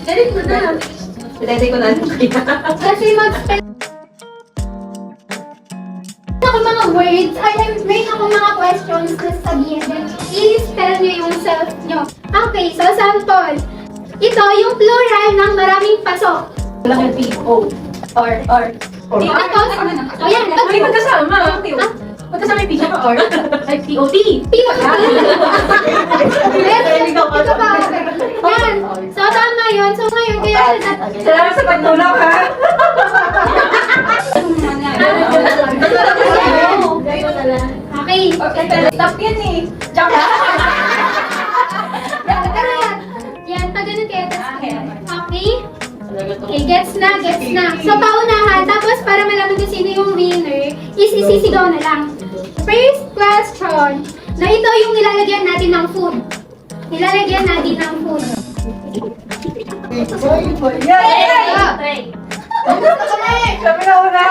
Dalit mo na. Dalit ko na. Kasi mag-spell ako mga words, may ako mga questions na sabihin din. I-spell nyo yung self nyo. Okay, so sample. Ito yung plural ng maraming pasok. Wala kang P-O. Or. Tapos, o yan, Ay, magkasama. Magkasama yung P-O or. Ay, P-O-T. Ito pa. Yan. So, tama yun. So, ngayon, kaya Salamat sa pagtulong, ha? Okay. Stop yan eh. Joke. Pero yan, pag ganun kaya, okay? Okay, gets na. So, paunahan. Tapos, para malaman kung sino yung winner, isisigaw na lang. First question, na ito yung nilalagyan natin ng food. Nilalagyan natin ng food. Kami na una.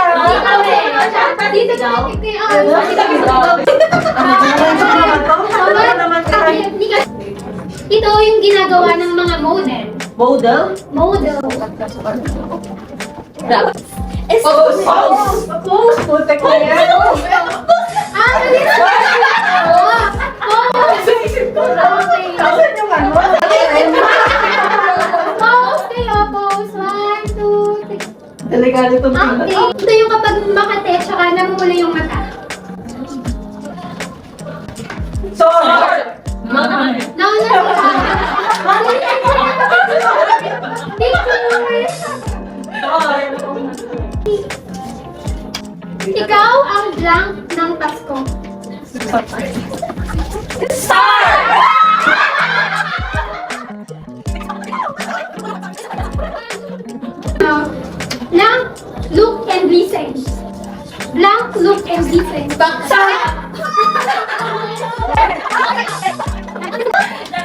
Dito ka. Ito yung ginagawa ng mga model. Model? Model. Pose. Putek na yan. Dali na. Isip ko na. Okay. Saan yung ano? Pose kayo. Pose. 1, 2, 3. Delikado itong Okay. Ito yung kapag makate, tsaka namumula yung mata. Sword. No. Ikaw ang blank ng Pasko. Star! Blank, look, and listen. Blank, look, and listen. Baksa!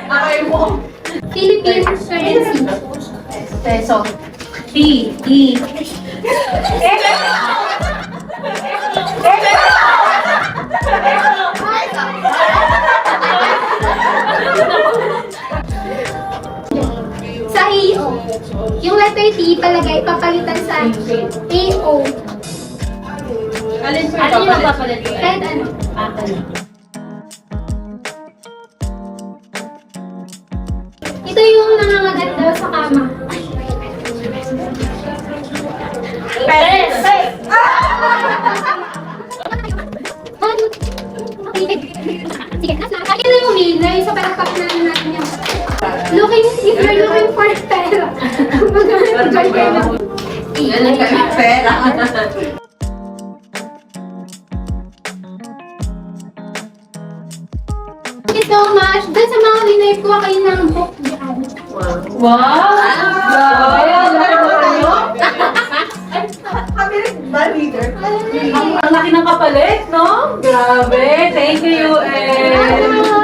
Aray mo. Philippine currency. Peso. P-E. Sa AO. Yung letter T palagay papalitan sa AO. Alin Ano yung mapapalit? Kahit ano. Ito yung nangangagat daw sa kama. Peres! Sige, akin na yung winner. So, palakpak na natin yan. If you're looking for pera, mag-join kayo na. Yan ang pera. Thank you so much. Doon sa mga winner, kuha kayo ng book diyan. Wow! Kami rin ba, leader? Ang laki ng kapalit, no? Grabe! Thank you, UN!